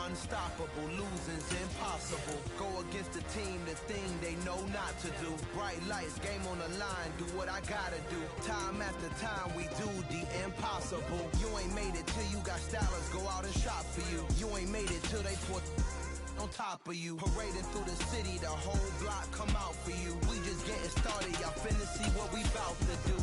unstoppable, losing's impossible. Go against the team, the thing they know not to do. Bright lights, game on the line, do what I gotta do. Time after time, we do the impossible. You ain't made it till you got stylers, go out and shop for you. You ain't made it till they put on top of you. Parading through the city, the whole block come out for you. We just getting started, y'all finna see what we bout to do.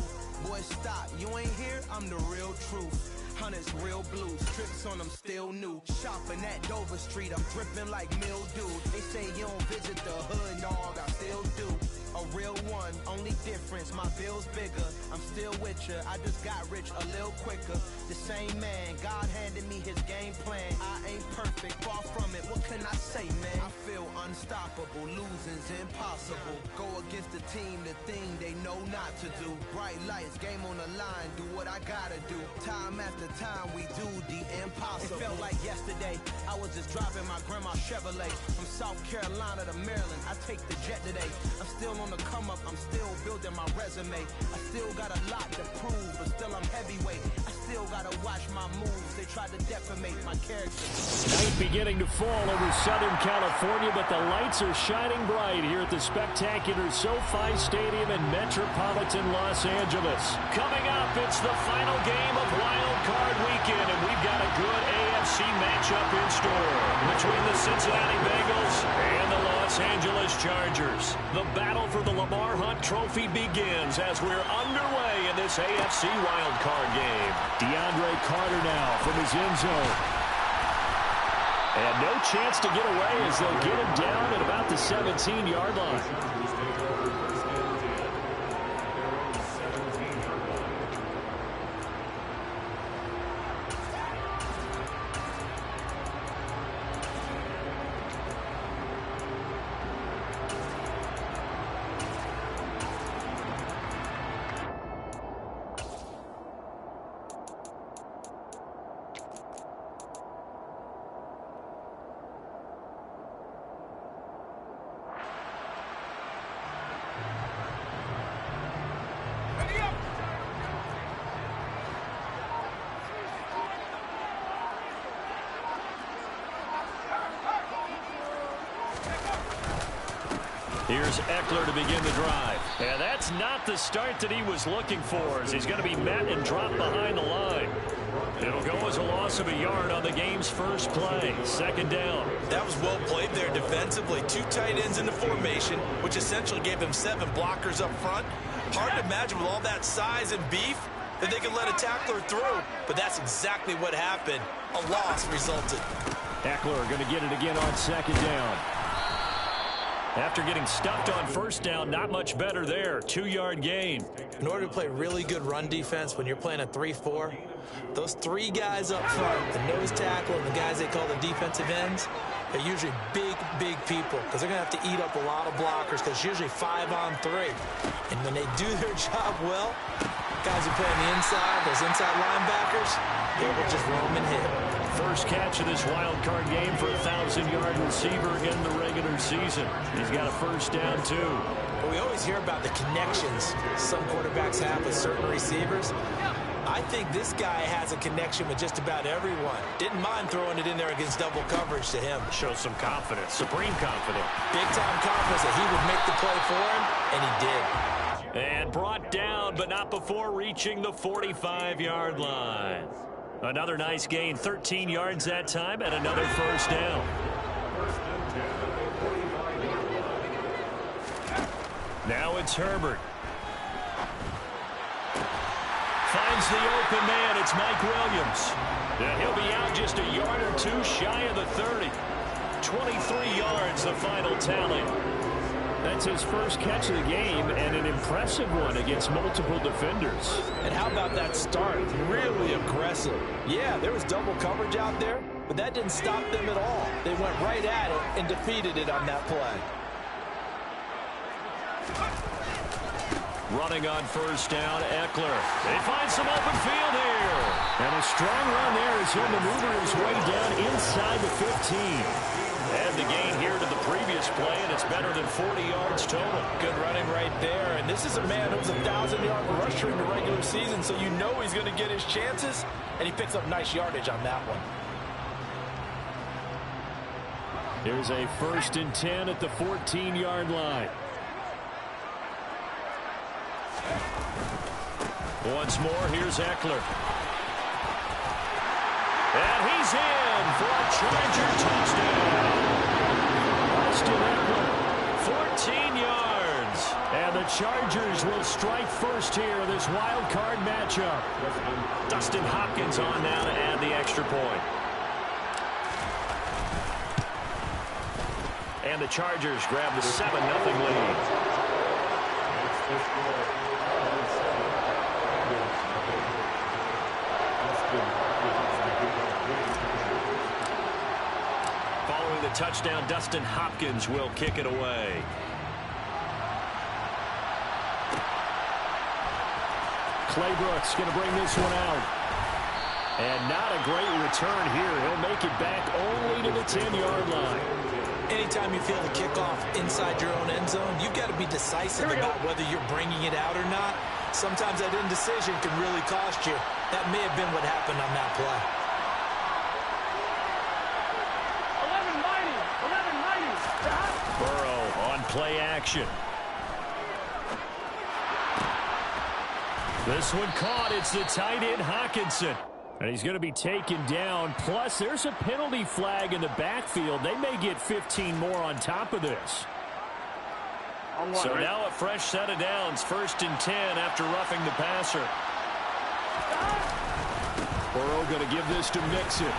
Boy, stop, you ain't here, I'm the real truth. Hunters, real blues, trips on them still new. Shopping at Dover Street, I'm dripping like mildew. They say you don't visit the hood, dog, I still do. A real one, only difference, my bill's bigger. I'm still with ya, I just got rich a little quicker. The same man, God handed me his game plan. I ain't perfect, far from it, what can I say, man? I feel unstoppable, losing's impossible. Go against the team, the thing they know not to do. Bright lights, game on the line, do what I gotta do. Time after time, we do the impossible. It felt like yesterday, I was just driving my grandma's Chevrolet. From South Carolina to Maryland, I take the jet today. I'm still on the come up, I'm still building my resume. I still got a lot to prove, but still I'm heavyweight. I still gotta watch my moves, they tried to defamate my character. Night beginning to fall over Southern California, but the lights are shining bright here at the spectacular SoFi Stadium in metropolitan Los Angeles. Coming up, it's the final game of Wild Card Weekend, and we've got a good AFC matchup in store between the Cincinnati Bengals and the Los Angeles Chargers. The battle for the Lamar Hunt Trophy begins as we're underway in this AFC Wild Card game. DeAndre Carter now from his end zone. And no chance to get away as they'll get him down at about the 17-yard line. Here's Eckler to begin the drive. And that's not the start that he was looking for, as he's going to be met and dropped behind the line. It'll go as a loss of a yard on the game's first play. Second down. That was well played there defensively. Two tight ends in the formation, which essentially gave him 7 blockers up front. Hard to imagine with all that size and beef that they could let a tackler through. But that's exactly what happened. A loss resulted. Eckler going to get it again on second down. After getting stuffed on first down, not much better there. 2-yard gain. In order to play really good run defense when you're playing a 3-4, those 3 guys up front, the nose tackle and the guys they call the defensive ends, they're usually big people because they're going to have to eat up a lot of blockers because it's usually 5-on-3. And when they do their job well, guys who play on the inside, those inside linebackers, they will just roam and hit. First catch of this wild card game for a 1,000-yard receiver in the regular season. He's got a first down, too. But we always hear about the connections some quarterbacks have with certain receivers. I think this guy has a connection with just about everyone. Didn't mind throwing it in there against double coverage to him. Shows some confidence, supreme confidence. Big-time confidence that he would make the play for him, and he did. And brought down, but not before reaching the 45-yard line. Another nice gain, 13 yards that time, and another first down. Now it's Herbert. Finds the open man, it's Mike Williams. And he'll be out just a yard or two shy of the 30. 23 yards, the final tally. That's his first catch of the game, and an impressive one against multiple defenders. And how about that start? Really aggressive. Yeah, there was double coverage out there, but that didn't stop them at all. They went right at it and defeated it on that play. Running on first down, Eckler. They find some open field here. And a strong run there as he'll maneuver his way down inside the 15. And the gain here to the previous play, and it's better than 40 yards total. Good running right there. And this is a man who's a 1,000-yard rusher in the regular season, so you know he's going to get his chances, and he picks up nice yardage on that one. Here's a 1st and 10 at the 14-yard line. Once more, here's Eckler. And he's in for a Charger touchdown. Austin Eckler, 14 yards. And the Chargers will strike first here in this wild card matchup. Dustin Hopkins on now to add the extra point. And the Chargers grab the 7-0 lead. Following the touchdown, Dustin Hopkins will kick it away. Clay Brooks going to bring this one out. And not a great return here. He'll make it back only to the 10-yard line. Anytime you feel the kickoff inside your own end zone, you've got to be decisive about whether you're bringing it out or not. Sometimes that indecision can really cost you. That may have been what happened on that play. 11-90. Burrow on play action. This one caught. It's the tight end Hockenson. And he's going to be taken down. Plus, there's a penalty flag in the backfield. They may get 15 more on top of this. So now a fresh set of downs. 1st and 10 after roughing the passer. Burrow going to give this to Mixon.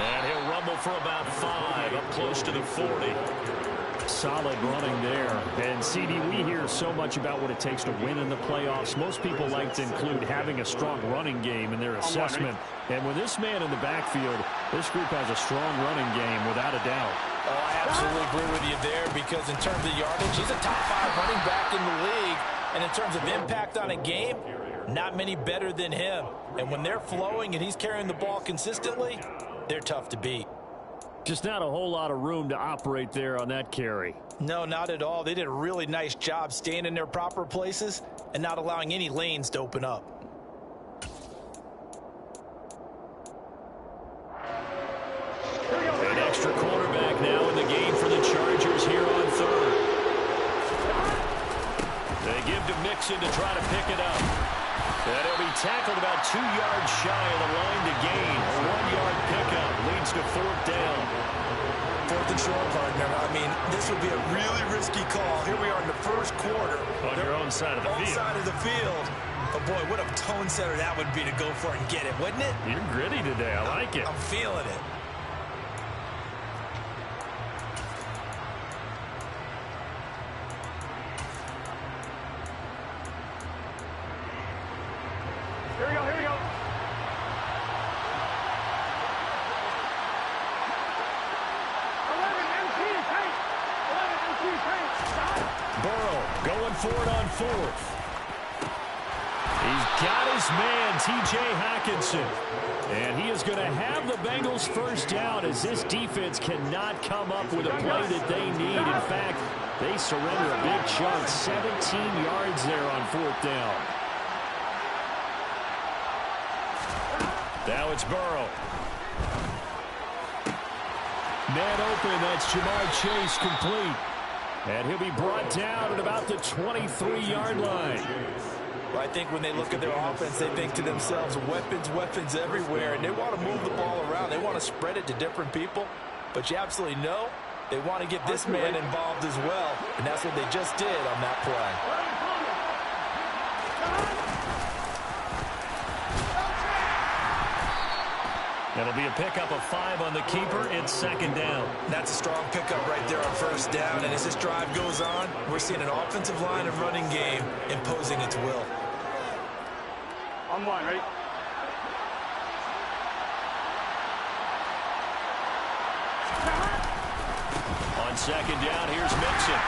And he'll rumble for about 5, up close to the 40. Solid running there. And, CD, we hear so much about what it takes to win in the playoffs. Most people like to include having a strong running game in their assessment. And with this man in the backfield, this group has a strong running game without a doubt. Oh, I absolutely agree with you there, because in terms of yardage, he's a top 5 running back in the league. And in terms of impact on a game, not many better than him. And when they're flowing and he's carrying the ball consistently, they're tough to beat. Just not a whole lot of room to operate there on that carry. No, not at all. They did a really nice job staying in their proper places and not allowing any lanes to open up. An extra quarterback now in the game for the Chargers here on 3rd. They give to Mixon to try to pick it up. And he'll be tackled about 2 yards shy of the line to gain. A 1-yard pickup leads to 4th down. 4th and short, partner. I mean, this would be a really risky call. Here we are in the 1st quarter. On your own side of the field. Side of the field. But, boy, what a tone setter that would be to go for it and get it, wouldn't it? You're gritty today. I like it. I'm feeling it. Here we go. Burrow going for it on 4th. He's got his man, T.J. Hockenson. And he is going to have the Bengals 1st down, as this defense cannot come up with a play that they need. In fact, they surrender a big chunk, 17 yards there on 4th down. Now it's Burrow. Man open, that's Jamar Chase complete. And he'll be brought down at about the 23-yard line. Well, I think when they look at their offense, they think to themselves, weapons everywhere, and they want to move the ball around. They want to spread it to different people, but you absolutely know they want to get this man involved as well, and that's what they just did on that play. It'll be a pickup of 5 on the keeper. It's 2nd down. That's a strong pickup right there on 1st down. And as this drive goes on, we're seeing an offensive line and running game imposing its will. On 1, ready? On 2nd down, here's Mixon.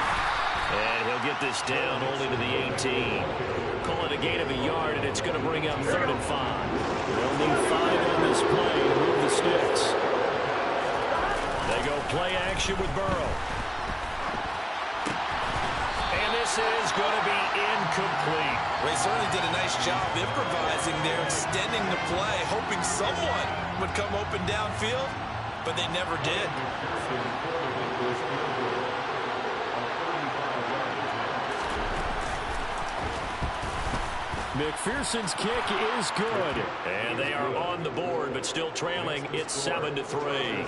And he'll get this down only to the 18. Call it a gain of a yard, and it's going to bring up 3rd and 5. They'll need 5 on this play to move the sticks. They go play action with Burrow. And this is going to be incomplete. Well, he certainly did a nice job improvising there, extending the play, hoping someone would come open downfield. but they never did. McPherson's kick is good. And they are on the board, but still trailing. It's 7-3.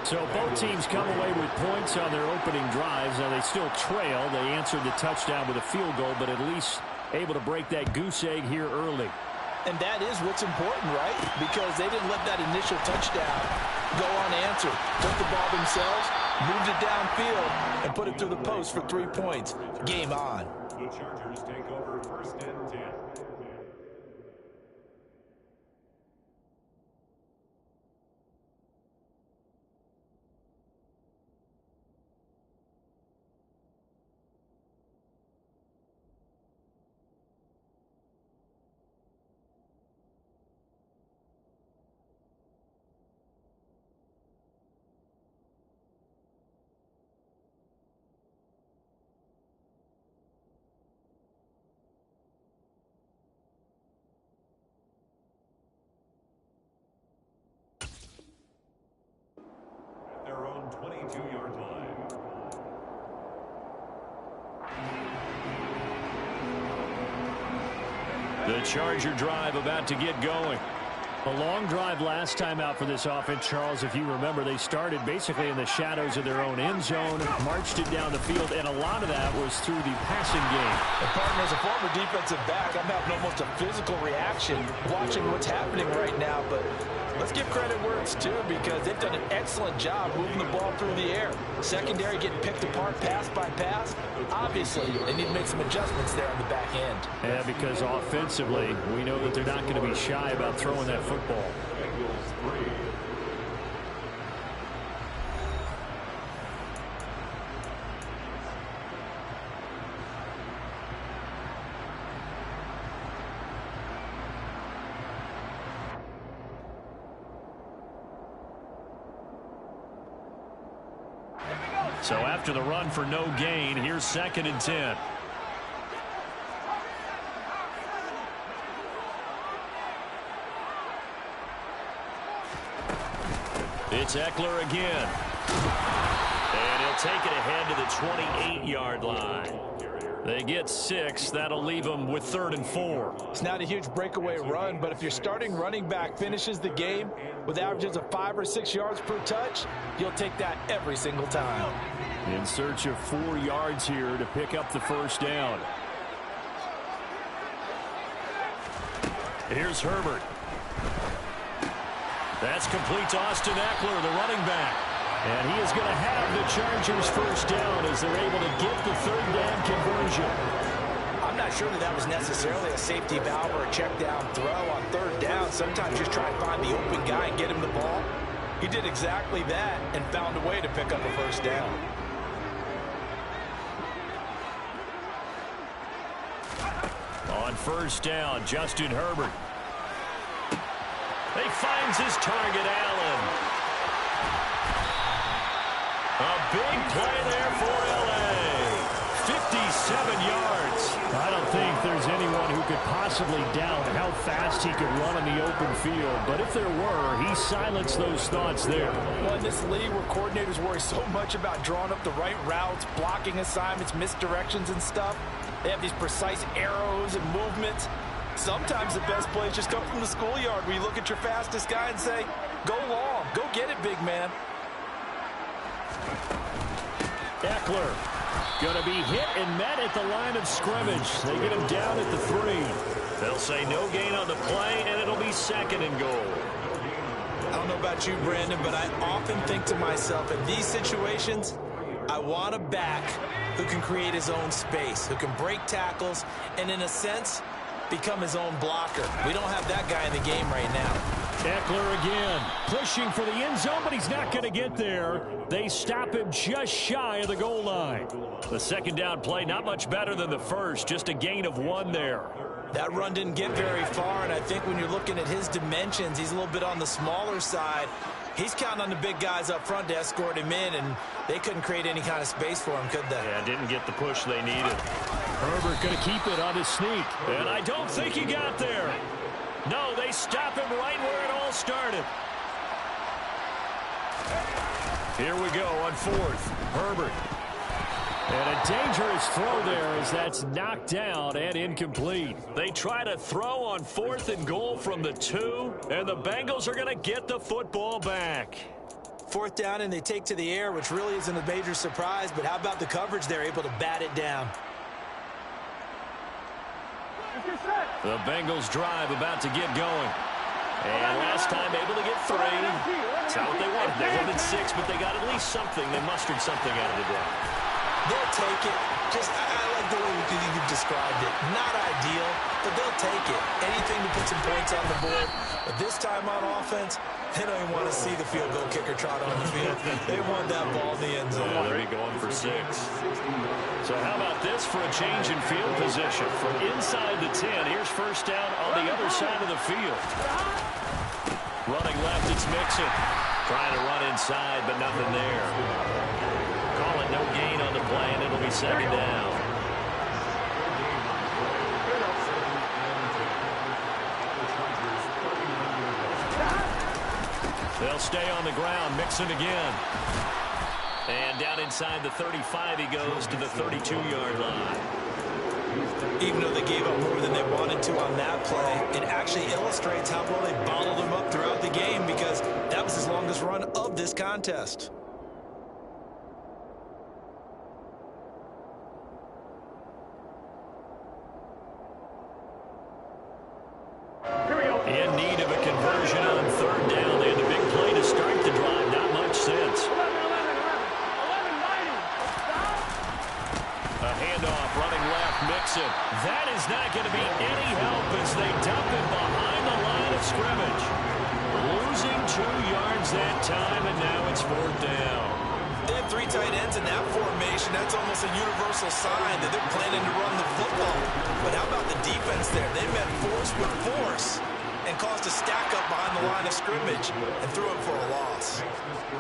So both teams come away with points on their opening drives. Now they still trail. They answered the touchdown with a field goal, but at least able to break that goose egg here early. And that is what's important, right? Because they didn't let that initial touchdown go unanswered. Took the ball themselves, moved it downfield, and put it through the post for 3 points. Game on. The Chargers take over 1st and 10. Their own 22-yard line. The Charger drive about to get going. A long drive last time out for this offense, Charles. If you remember, they started basically in the shadows of their own end zone, marched it down the field, and a lot of that was through the passing game. And partner, as a former defensive back, I'm having almost a physical reaction watching what's happening right now. But let's give credit where it's due, because they've done an excellent job moving the ball through the air. Secondary getting picked apart pass by pass. Obviously, they need to make some adjustments there on the back end. Yeah, because offensively, we know that they're not going to be shy about throwing that football. So after the run for no gain, here's 2nd and 10. It's Eckler again. And he'll take it ahead to the 28-yard line. They get 6. That'll leave them with 3rd and 4. It's not a huge breakaway run, but if your starting running back finishes the game with averages of 5 or 6 yards per touch, you'll take that every single time. In search of 4 yards here to pick up the 1st down. Here's Herbert. That's complete to Austin Eckler, the running back. And he is going to have the Chargers 1st down as they're able to get the 3rd down conversion. I'm not sure that was necessarily a safety valve or a check down throw on 3rd down. Sometimes just try and find the open guy and get him the ball. He did exactly that and found a way to pick up a 1st down. On 1st down, Justin Herbert. He finds his target, Allen. A big play there for L.A. 57 yards. I don't think there's anyone who could possibly doubt how fast he could run in the open field. But if there were, he silenced those thoughts there. Well, in this league where coordinators worry so much about drawing up the right routes, blocking assignments, misdirections and stuff, they have these precise arrows and movements. Sometimes the best plays just come from the schoolyard where you look at your fastest guy and say, go long, go get it, big man. Eckler going to be hit and met at the line of scrimmage. They get him down at the 3. They'll say no gain on the play, and it'll be 2nd and goal. I don't know about you, Brandon, but I often think to myself, in these situations, I want a back who can create his own space, who can break tackles, and in a sense, become his own blocker. We don't have that guy in the game right now. Eckler again, pushing for the end zone, but he's not going to get there. They stop him just shy of the goal line. The 2nd down play, not much better than the first, just a gain of 1 there. That run didn't get very far, and I think when you're looking at his dimensions, he's a little bit on the smaller side. He's counting on the big guys up front to escort him in, and they couldn't create any kind of space for him, could they? Yeah, didn't get the push they needed. Herbert going to keep it on his sneak, and I don't think he got there. No, they stop him right where it all started. Here we go on fourth. Herbert. And a dangerous throw there as that's knocked down and incomplete. They try to throw on 4th and goal from the 2, and the Bengals are going to get the football back. 4th down, and they take to the air, which really isn't a major surprise, but how about the coverage? They're able to bat it down. The Bengals drive about to get going. And last time able to get 3. That's not what they wanted. They wanted 6, but they got at least something. They mustered something out of the drive. They'll take it. I like the way you've described it. Not ideal, but they'll take it. Anything to put some points on the board. But this time on offense, they don't even want to see the field goal kicker trot on the field. They want that ball in the end zone. Yeah, they'll be going for 6. So how about this for a change in field position? From inside the 10, here's first down on the other side of the field. Running left, it's Mixon. Trying to run inside, but nothing there. Call it no gain on the play, and it'll be second down. They'll stay on the ground. Mixon again. And down inside the 35, he goes to the 32-yard line. Even though they gave up more than they wanted to on that play, it actually illustrates how well they bottled them up throughout the game, because that was his longest run of this contest. In need of a conversion on 3rd down. They had a big play to start the drive. Not much sense. A handoff running left. Mixon. That is not going to be any help as they dump it behind the line of scrimmage. Losing 2 yards that time, and now it's 4th down. They have 3 tight ends in that formation. That's almost a universal sign that they're planning to run the football. But how about the defense there? They met force with force and caused a stack up behind the line of scrimmage and threw it for a loss.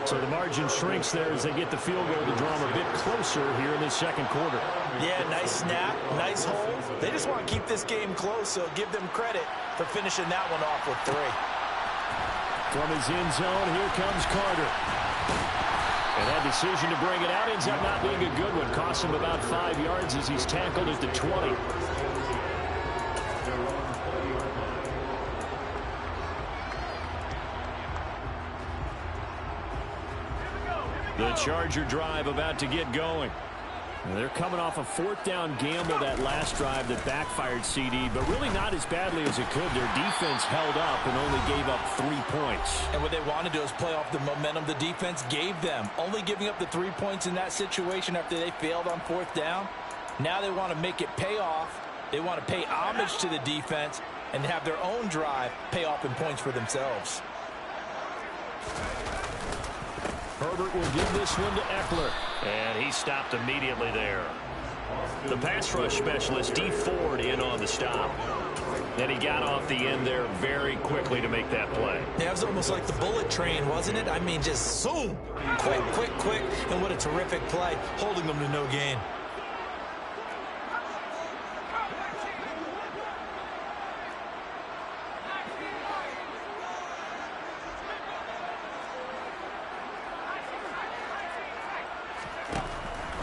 So the margin shrinks there as they get the field goal to draw them a bit closer here in the second quarter. Yeah, nice snap, nice hold. They just want to keep this game close, so give them credit for finishing that one off with 3. From his end zone, here comes Carter. And that decision to bring it out ends up not being a good one. Costs him about 5 yards as he's tackled at the 20. The Charger drive about to get going. And they're coming off a 4th down gamble that last drive that backfired, CD, but really not as badly as it could. Their defense held up and only gave up 3 points. And what they want to do is play off the momentum the defense gave them. Only giving up the 3 points in that situation after they failed on 4th down. Now they want to make it pay off. They want to pay homage to the defense and have their own drive pay off in points for themselves. Herbert will give this one to Eckler. And he stopped immediately there. The pass rush specialist, D. Ford, in on the stop. And he got off the end there very quickly to make that play. Yeah, it was almost like the bullet train, wasn't it? I mean, just zoom. Quick, quick, quick. And what a terrific play, holding them to no gain.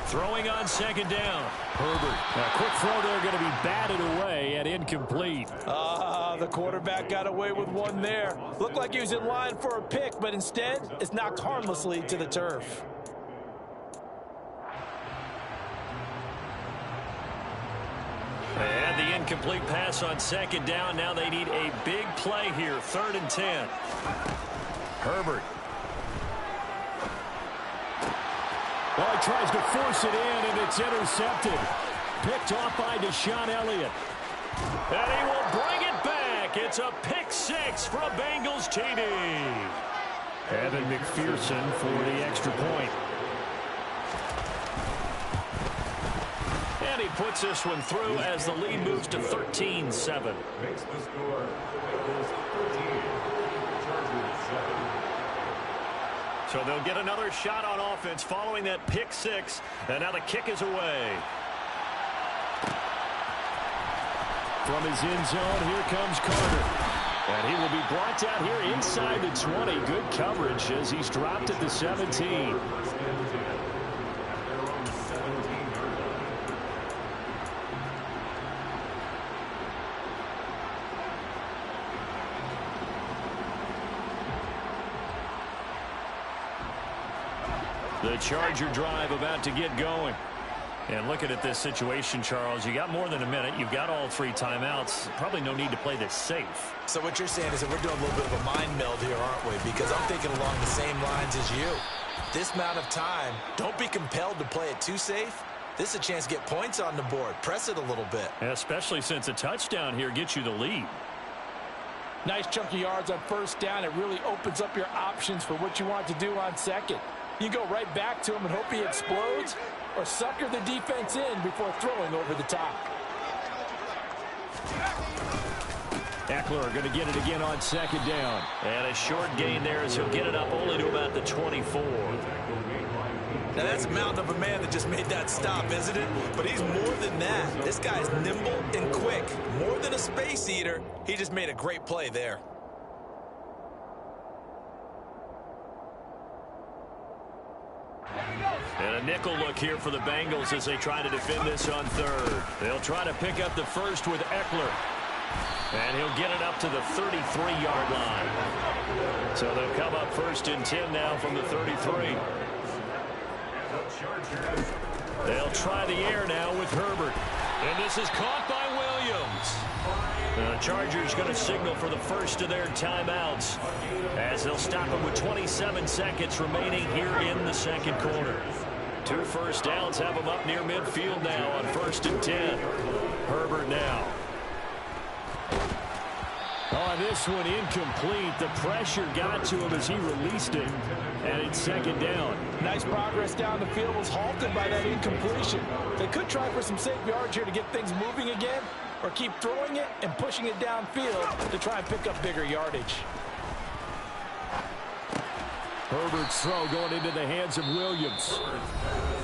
Throwing on 2nd down. Herbert. A quick throw there, going to be batted away and incomplete. The quarterback got away with one there. Looked like he was in line for a pick, but instead, it's knocked harmlessly to the turf. They had the incomplete pass on 2nd down. Now they need a big play here. 3rd and 10. Herbert. Well, he tries to force it in, and it's intercepted. Picked off by Deshaun Elliott. And he will bring it back. It's a pick 6 for a Bengals TD. Evan McPherson for the extra point. And he puts this one through as the lead moves to 13-7. Makes the score. Bengals 13. Chargers 7. So they'll get another shot on offense following that pick 6. And now the kick is away. From his end zone, here comes Carter. And he will be brought down here inside the 20. Good coverage as he's dropped at the 17. The Charger drive about to get going. And looking at this situation, Charles, you got more than a minute. You've got all 3 timeouts. Probably no need to play this safe. So what you're saying is that we're doing a little bit of a mind meld here, aren't we? Because I'm thinking along the same lines as you. This amount of time, don't be compelled to play it too safe. This is a chance to get points on the board. Press it a little bit. Especially since a touchdown here gets you the lead. Nice chunk of yards on first down. It really opens up your options for what you want to do on second. You go right back to him and hope he explodes, or sucker the defense in before throwing over the top. Eckler going to get it again on second down. And a short gain there as he'll get it up only to about the 24. Now that's a mountain of a man that just made that stop, isn't it? But he's more than that. This guy's nimble and quick. More than a space eater. He just made a great play there. And a nickel look here for the Bengals as they try to defend this on third. They'll try to pick up the first with Eckler. And he'll get it up to the 33-yard line. So they'll come up first and 10 now from the 33. They'll try the air now with Herbert. And this is caught by Williams. The Chargers going to signal for the first of their timeouts as they'll stop him with 27 seconds remaining here in the second quarter. 2 first downs have him up near midfield now on first and 10. Herbert now. On this one, incomplete. The pressure got to him as he released it. And it's second down. Nice progress down the field was halted by that incompletion. They could try for some safe yards here to get things moving again, or keep throwing it and pushing it downfield to try and pick up bigger yardage. Herbert's throw going into the hands of Williams.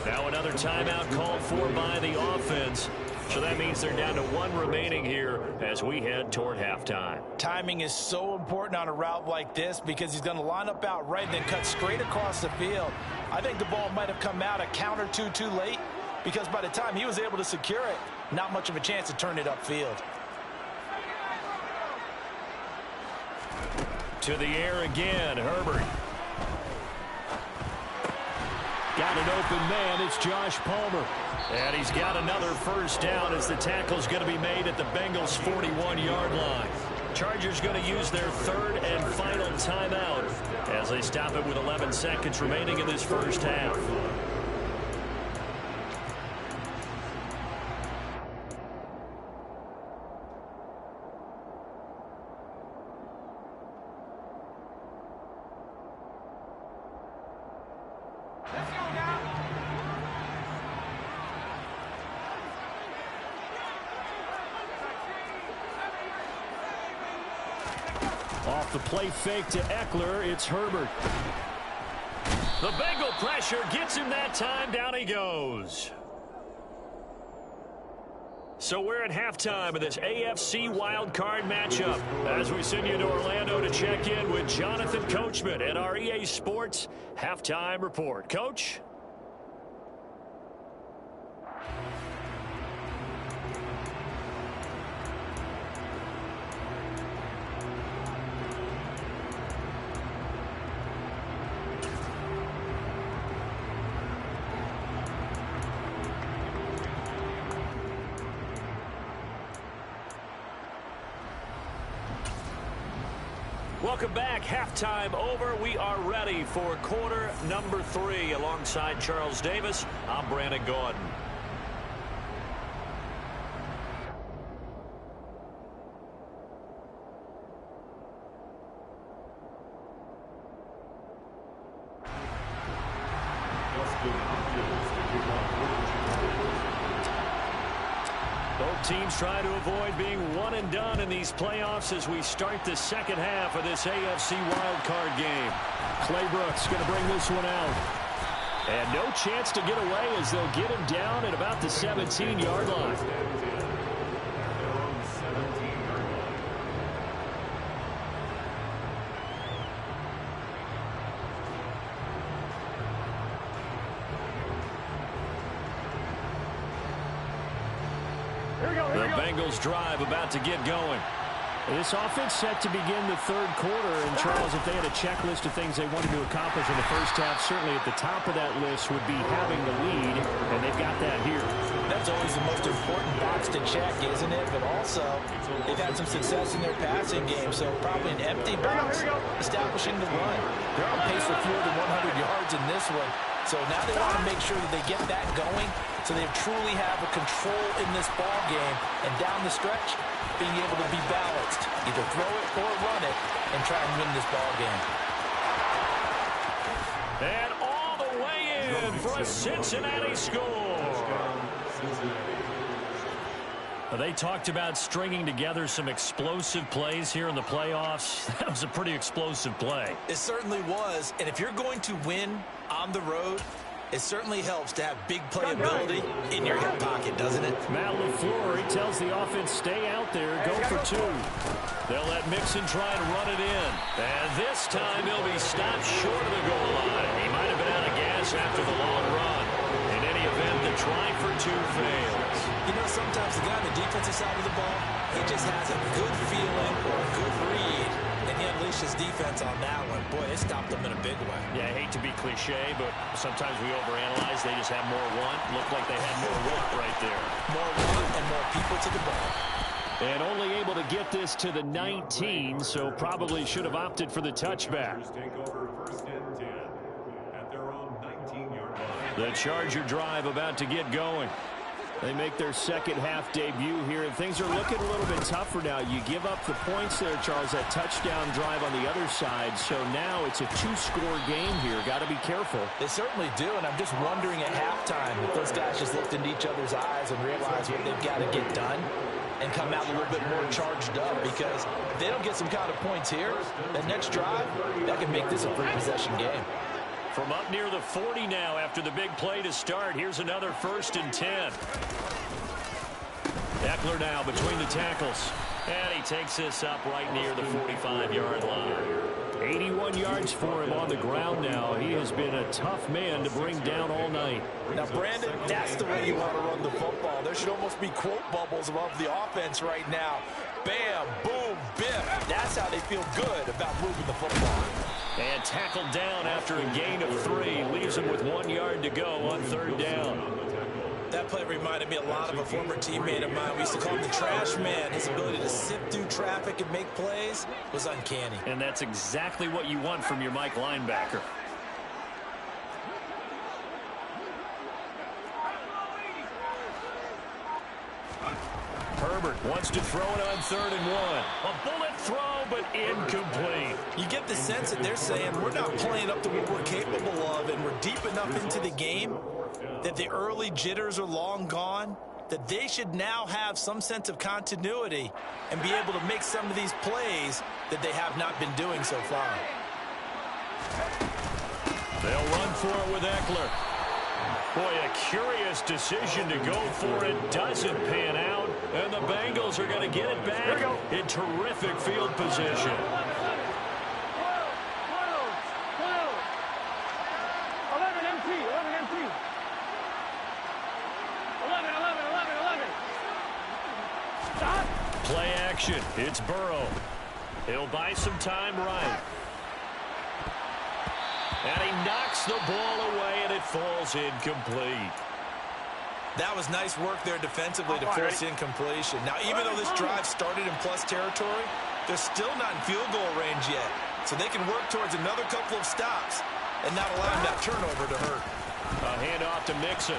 Now another timeout called for by the offense. So that means they're down to 1 remaining here as we head toward halftime. Timing is so important on a route like this because he's going to line up out right and then cut straight across the field. I think the ball might have come out a count or two too late because by the time he was able to secure it, not much of a chance to turn it upfield. To the air again, Herbert. Got an open man, it's Josh Palmer. And he's got another first down as the tackle's going to be made at the Bengals' 41-yard line. Chargers going to use their 3rd and final timeout as they stop it with 11 seconds remaining in this first half. Off the play fake to Eckler, it's Herbert. The Bengal pressure gets him that time. Down he goes. So we're at halftime of this AFC wildcard matchup as we send you to Orlando to check in with Jonathan Coachman at our EA Sports Halftime Report. Coach? Welcome back. Halftime over. We are ready for quarter number 3. Alongside Charles Davis, I'm Brandon Gordon. Both teams try to avoid being one and done in these playoffs as we start the second half of this AFC wildcard game. Clay Brooks going to bring this one out. And no chance to get away as they'll get him down at about the 17-yard line. The Bengals drive about to get going. This offense set to begin the third quarter. And, Charles, if they had a checklist of things they wanted to accomplish in the first half, certainly at the top of that list would be having the lead, and they've got that here. That's always the most important box to check, isn't it? But also, they've had some success in their passing game, so probably an empty box establishing the run. They're on pace for fewer than 100 yards in this one. So now they want to make sure that they get that going so they truly have a control in this ball game. And down the stretch, being able to be balanced, either throw it or run it, and try and win this ball game. And all the way in for a Cincinnati score. They talked about stringing together some explosive plays here in the playoffs. That was a pretty explosive play. It certainly was. And if you're going to win on the road, it certainly helps to have big playability in your hip pocket, doesn't it? Matt LaFleur, he tells the offense, stay out there, go for two. They'll let Mixon try and run it in. And this time he'll be stopped short of the goal line. He might have been out of gas after the long run. In any event, the try for two fails. You know, sometimes the guy on the defensive side of the ball, he just has a good feeling or a good read, and he unleashed his defense on that one. Boy, it stopped them in a big way. Yeah, I hate to be cliche, but sometimes we overanalyze. They just have more want. Looked like they had more want right there. More want and more people to the ball. And only able to get this to the 19, so probably should have opted for the touchback. Take over first and 10 at their own 19-yard line. The Charger drive about to get going. They make their second half debut here, and things are looking a little bit tougher now. You give up the points there, Charles, that touchdown drive on the other side. So now it's a two-score game here. Got to be careful. They certainly do, and I'm just wondering at halftime if those guys just looked into each other's eyes and realized what they've got to get done and come out a little bit more charged up, because if they don't get some kind of points here, the next drive, that can make this a three-possession game. From up near the 40 now after the big play to start. Here's another 1st and 10. Eckler now between the tackles. And he takes this up right near the 45-yard line. 81 yards for him on the ground now. He has been a tough man to bring down all night. Now, Brandon, that's the way you want to run the football. There should almost be quote bubbles above the offense right now. Bam, boom, biff. That's how they feel good about moving the football. And tackled down after a gain of 3. Leaves him with 1 yard to go on 3rd down. That play reminded me a lot of a former teammate of mine. We used to call him the trash man. His ability to sift through traffic and make plays was uncanny. And that's exactly what you want from your Mike linebacker. Herbert wants to throw it on 3rd and 1. A bullet throw, but incomplete. You get the sense that they're saying we're not playing up to what we're capable of, and we're deep enough into the game that the early jitters are long gone, that they should now have some sense of continuity and be able to make some of these plays that they have not been doing so far. They'll run for it with Eckler. Boy, a curious decision to go for it. Doesn't pan out. And the Bengals are going to get it back in terrific field position. 11 MT. 11. Stop. Play action. It's Burrow. He'll buy some time right. And he knocks the ball away, and it falls incomplete. That was nice work there defensively to force incompletion. Now, even though this drive started in plus territory, they're still not in field goal range yet. So they can work towards another couple of stops and not allowing that turnover to hurt. A handoff to Mixon.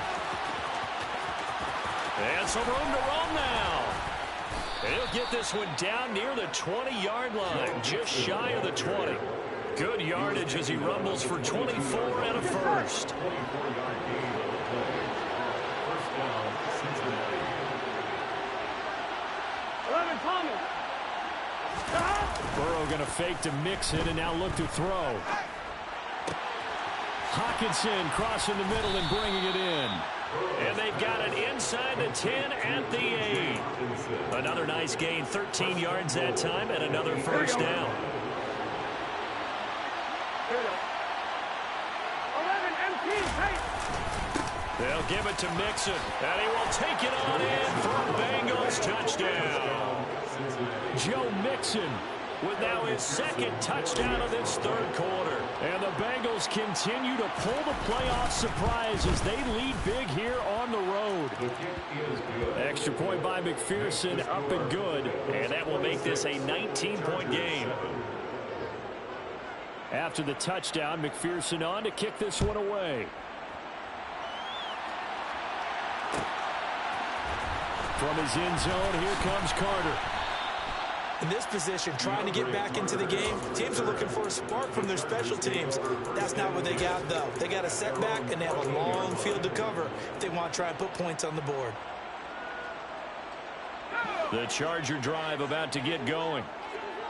And some room to run now. And he'll get this one down near the 20-yard line, just shy of the 20. Good yardage as he rumbles for 24 and a first. Burrow going to fake to Mixon and now look to throw. Hawkinson crossing the middle and bringing it in. And they've got it inside the 10 at the 8. Another nice gain, 13 yards that time, and another first down. 11 MT, tight. They'll give it to Mixon, and he will take it on in for a Bengals touchdown. Joe Mixon with now his second touchdown of this third quarter. And the Bengals continue to pull the playoff surprise as they lead big here on the road. Extra point by McPherson, up and good. And that will make this a 19-point game. After the touchdown, McPherson on to kick this one away. From his end zone, here comes Carter. In this position, trying to get back into the game, teams are looking for a spark from their special teams. That's not what they got, though. They got a setback, and they have a long field to cover if they want to try and put points on the board. The Charger drive about to get going.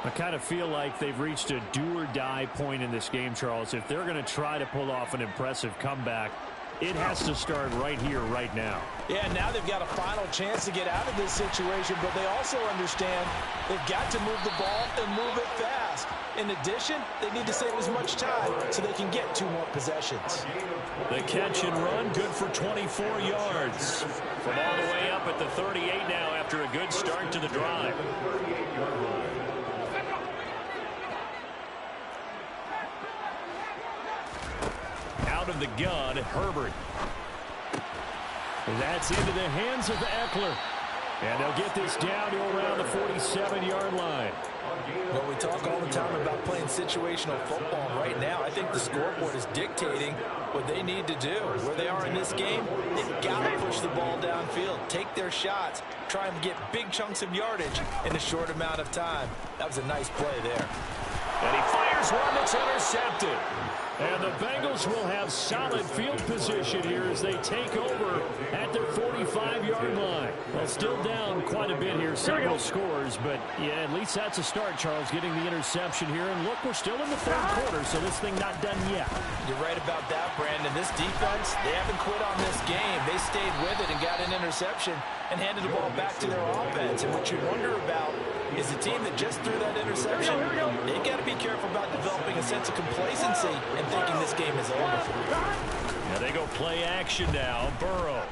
I kind of feel like they've reached a do-or-die point in this game, Charles. If they're going to try to pull off an impressive comeback, it has to start right here, right now. Yeah, now they've got a final chance to get out of this situation, but they also understand they've got to move the ball and move it fast. In addition, they need to save as much time so they can get 2 more possessions. The catch and run, good for 24 yards. From all the way up at the 38 now after a good start to the drive. Out of the gun, Herbert. That's into the hands of Eckler. And they'll get this down to around the 47-yard line. Well, we talk all the time about playing situational football. Right now, I think the scoreboard is dictating what they need to do. Where they are in this game, they've got to push the ball downfield, take their shots, try and get big chunks of yardage in a short amount of time. That was a nice play there. And he fires one that's intercepted. And the Bengals will have solid field position here as they take over at their 45-yard line. Well, still down quite a bit here, several scores, but yeah, at least that's a start, Charles, getting the interception here. And look, we're still in the third quarter, so this thing not done yet. You're right about that, Brandon. This defense, they haven't quit on this game. They stayed with it and got an interception and handed the ball back to their offense. And what you wonder about is the team that just threw that interception, they got to be careful about developing a sense of complacency and thinking this game is over. Now they go play action now. Burrow.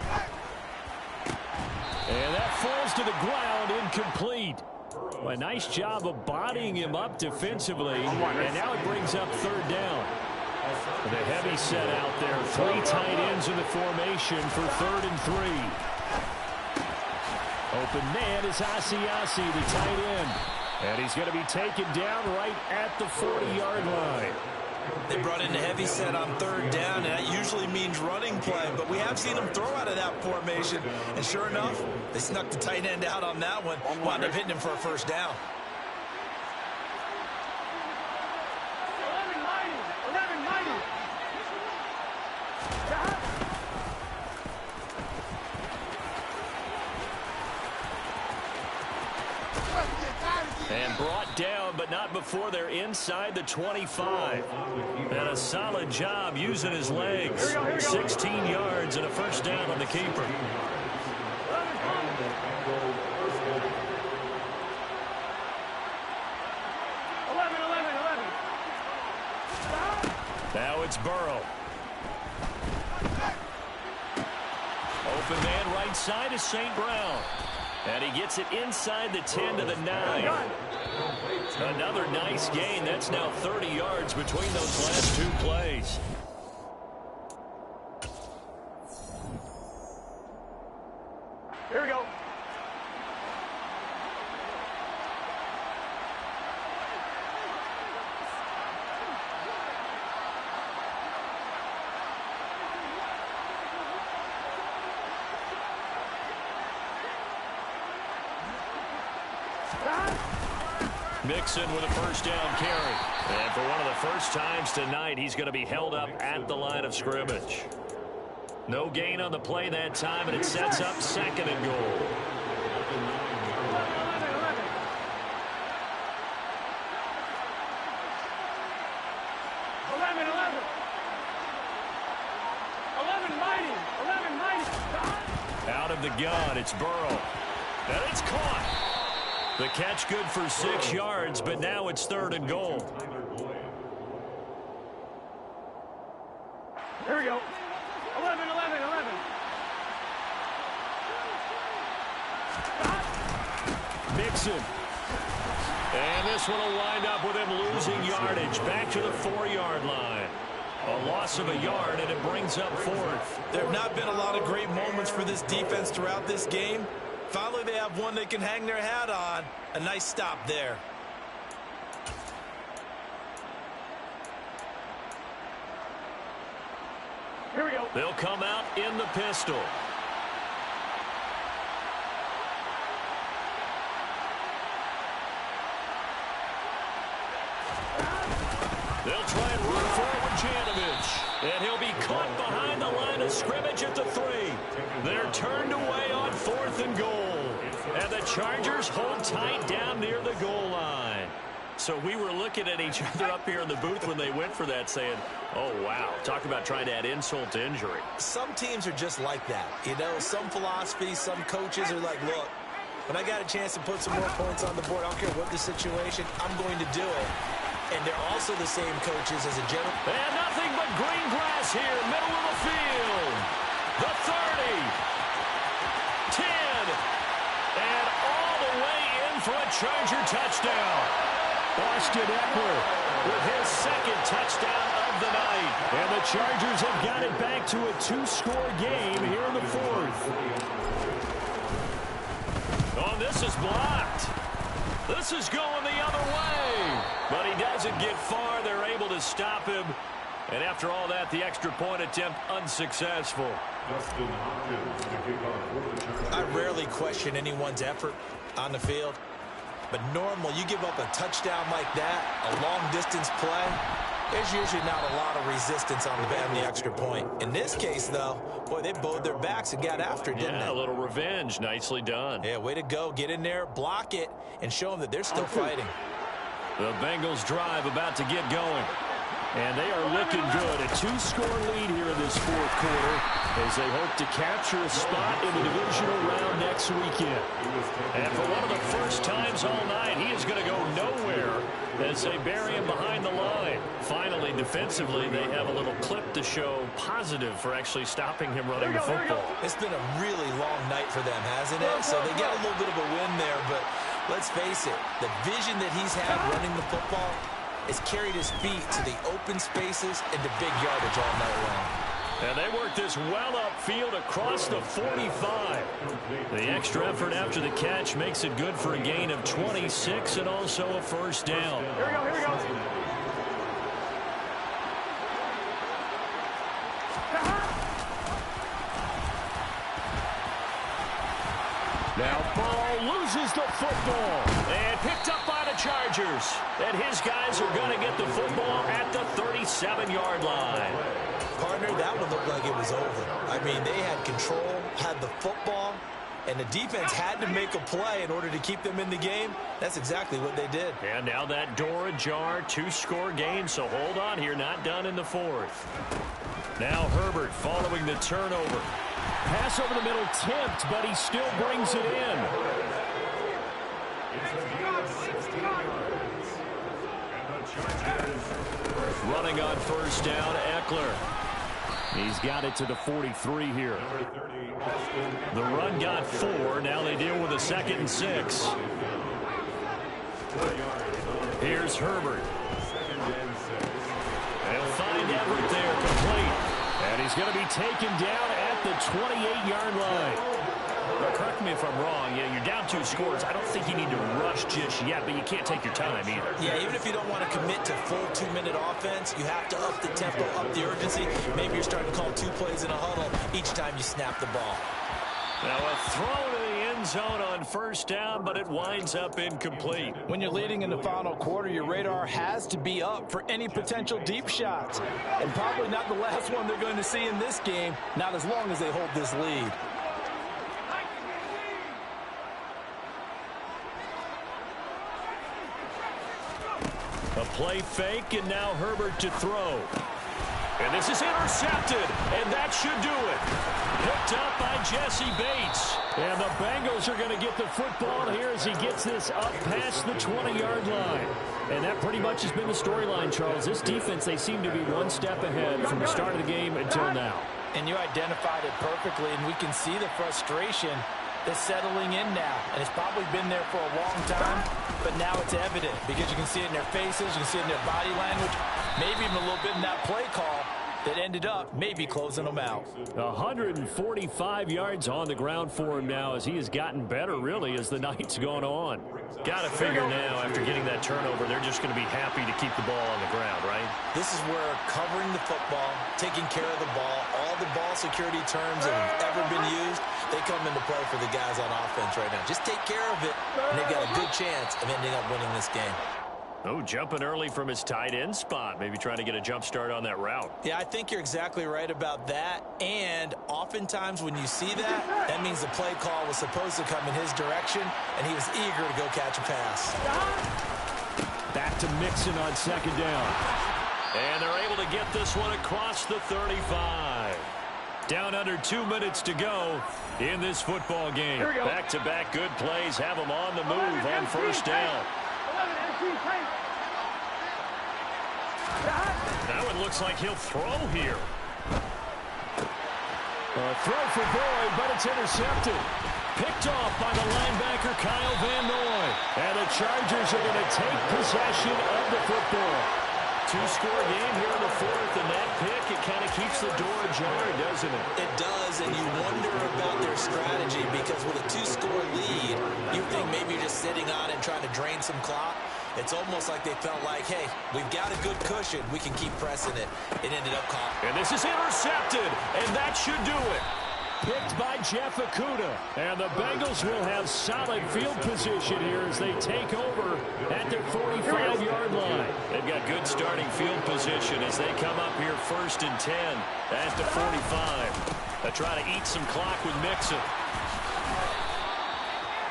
And that falls to the ground, incomplete. Well, a nice job of bodying him up defensively. And now it brings up third down. The heavy set out there. 3 tight ends in the formation for 3rd and 3. Open man is Asiasi, the tight end. And he's going to be taken down right at the 40-yard line. They brought in the heavy set on 3rd down, and that usually means running play. But we have seen them throw out of that formation. And sure enough, they snuck the tight end out on that one. Wound up hitting him for a 1st down. And brought down, but not before they're inside the 25. And a solid job using his legs. 16 yards and a 1st down on the keeper. Now it's Burrow. Open man right side is St. Brown. And he gets it inside the 10 to the 9. Another nice gain. That's now 30 yards between those last 2 plays. Here we go. Mixon with a 1st down carry. And for one of the first times tonight, he's going to be held up at the line of scrimmage. No gain on the play that time, and it sets up 2nd and goal. Out of the gun, it's Burrow. And it's caught. The catch good for 6 yards, but now it's 3rd and goal. Here we go. 11. Mixon. And this one will wind up with him losing yardage. Back to the 4-yard line. A loss of a yard, and it brings up 4th. There have not been a lot of great moments for this defense throughout this game. Finally, they have one they can hang their hat on. A nice stop there. Here we go. They'll come out in the pistol. They'll try and run forward Janovich. And he'll be caught behind the line of scrimmage at the 3. They're turned away on 4th and goal. And the Chargers hold tight down near the goal line. So we were looking at each other up here in the booth when they went for that saying, oh, wow, talk about trying to add insult to injury. Some teams are just like that. You know, some philosophies, some coaches are like, look, when I got a chance to put some more points on the board, I don't care what the situation, I'm going to do it. And they're also the same coaches as a general. And nothing but green grass here, middle of the field. The 30. 10. And all the way in for a Charger touchdown. Austin Eckler with his 2nd touchdown of the night. And the Chargers have got it back to a 2-score game here in the 4th. Oh, this is blocked. This is going the other way. But he doesn't get far. They're able to stop him. And after all that, the extra point attempt unsuccessful. I rarely question anyone's effort on the field. But normal, you give up a touchdown like that, a long-distance play, there's usually not a lot of resistance on the extra point. In this case, though, boy, they bowed their backs and got after it, didn't they? Yeah, a little revenge. Nicely done. Yeah, way to go. Get in there, block it, and show them that they're still fighting. The Bengals drive about to get going. And they are looking good. A 2-score lead here in this 4th quarter as they hope to capture a spot in the divisional round next weekend. And for one of the first times all night, he is going to go nowhere as they bury him behind the line. Finally, defensively, they have a little clip to show positive for actually stopping him running the football. It's been a really long night for them, hasn't it? So they got a little bit of a win there, but let's face it, the vision that he's had running the football has carried his feet to the open spaces and to big yardage all night long. And they work this well upfield across the 45. The extra effort after the catch makes it good for a gain of 26 and also a 1st down. Here we go, here we go. Now Ball loses the football and picked up by the Chargers. And his guys are going to get the football at the 37-yard line. Partner, that one looked like it was over. I mean, they had control, had the football, and the defense had to make a play in order to keep them in the game. That's exactly what they did. And now that door ajar, 2-score game, so hold on here, not done in the 4th. Now Herbert following the turnover. Pass over the middle tipped, but he still brings it in. Running on 1st down, Eckler. He's got it to the 43 here. The run got 4. Now they deal with a 2nd and 6. Here's Herbert. They'll find Everett there, complete. And he's going to be taken down at the 28-yard line. Now, correct me if I'm wrong. Yeah, you're down 2 scores. I don't think you need to rush just yet, but you can't take your time either. Yeah, even if you don't want to commit to full 2-minute offense, you have to up the tempo, up the urgency. Maybe you're starting to call 2 plays in a huddle each time you snap the ball. Now a throw to the end zone on 1st down, but it winds up incomplete. When you're leading in the final quarter, your radar has to be up for any potential deep shots. And probably not the last one they're going to see in this game, not as long as they hold this lead. A play fake, and now Herbert to throw. And this is intercepted, and that should do it. Picked up by Jesse Bates. And the Bengals are going to get the football here as he gets this up past the 20-yard line. And that pretty much has been the storyline, Charles. This defense, they seem to be one step ahead from the start of the game until now. And you identified it perfectly, and we can see the frustration is settling in now, and it's probably been there for a long time, but now it's evident because you can see it in their faces, you can see it in their body language, maybe even a little bit in that play call that ended up maybe closing them out. 145 yards on the ground for him now as he has gotten better, really, as the night's gone on. Got to figure now, after getting that turnover, they're just going to be happy to keep the ball on the ground, right? This is where covering the football, taking care of the ball, all the ball security terms that have ever been used, they come into play for the guys on offense right now. Just take care of it, and they've got a good chance of ending up winning this game. Oh, jumping early from his tight end spot. Maybe trying to get a jump start on that route. Yeah, I think you're exactly right about that. And oftentimes when you see that, that means the play call was supposed to come in his direction, and he was eager to go catch a pass. Back to Mixon on second down. And they're able to get this one across the 35. Down under 2 minutes to go in this football game. Back-to-back good plays have them on the move on first down. Now it looks like he'll throw here. A throw for Boyd, but it's intercepted. Picked off by the linebacker Kyle Van Noy. And the Chargers are going to take possession of the football. Two-score game here in the fourth, and that pick, it kind of keeps the door ajar, doesn't it? It does, and you wonder about their strategy because with a two-score lead, you think maybe you're just sitting on and trying to drain some clock. It's almost like they felt like, hey, we've got a good cushion. We can keep pressing it. It ended up caught. And this is intercepted, and that should do it. Picked by Jeff Okudah. And the Bengals will have solid field position here as they take over at their 45-yard line. They've got good starting field position as they come up here first and 10 at the 45. They try to eat some clock with Mixon.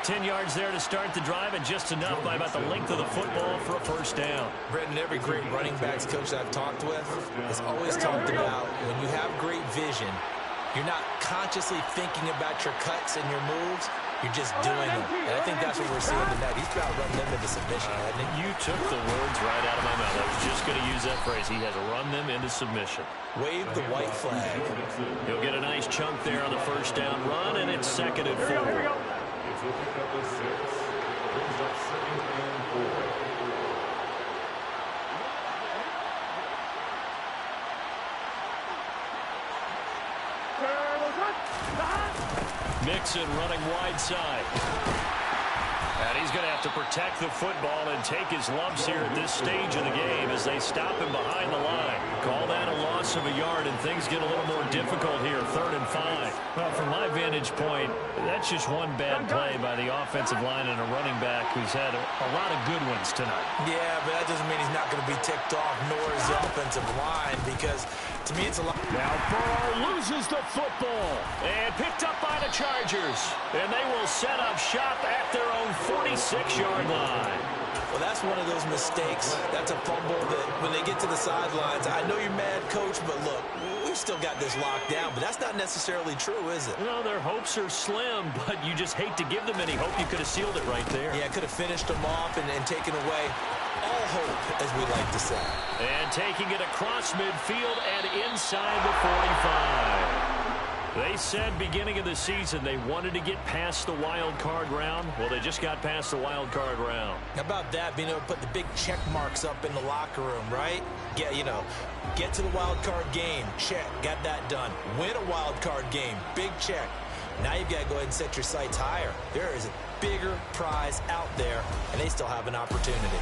10 yards there to start the drive, and just enough by about the length of the football for a first down. Brendan, every great running backs coach I've talked with has always talked about when you have great vision, you're not consciously thinking about your cuts and your moves. You're just doing them. And I think that's what we're seeing tonight. He's about running them into submission, hasn't he? You took the words right out of my mouth. I was just going to use that phrase. He has run them into submission. Wave the white flag. He'll get a nice chunk there on the first down run, and it's second and 4. It's a pick up the 6. Brings up second and 4. Mixon running wide side. And he's going to have to protect the football and take his lumps here at this stage of the game as they stop him behind the line. Call that a loss of a yard, and things get a little more difficult here, 3rd and 5. Well, from my vantage point, that's just one bad play by the offensive line and a running back who's had a lot of good ones tonight. Yeah, but that doesn't mean he's not going to be ticked off, nor is the offensive line, because to me it's a lot. Now Burrow loses the football and picked up by the Chargers. And they will set up shop at their own 46-yard line. Well, that's one of those mistakes. That's a fumble that when they get to the sidelines, I know you're mad, Coach, but look, we've still got this locked down. But that's not necessarily true, is it? Well, their hopes are slim, but you just hate to give them any hope. You could have sealed it right there. Yeah, could have finished them off and taken away all hope, as we like to say. And taking it across midfield and inside the 45. They said beginning of the season they wanted to get past the wild card round. Well, they just got past the wild card round. How about that, being able to put the big check marks up in the locker room, right? Yeah, you know, get to the wild card game, check, got that done. Win a wild card game, big check. Now you've got to go ahead and set your sights higher. There is a bigger prize out there, and they still have an opportunity.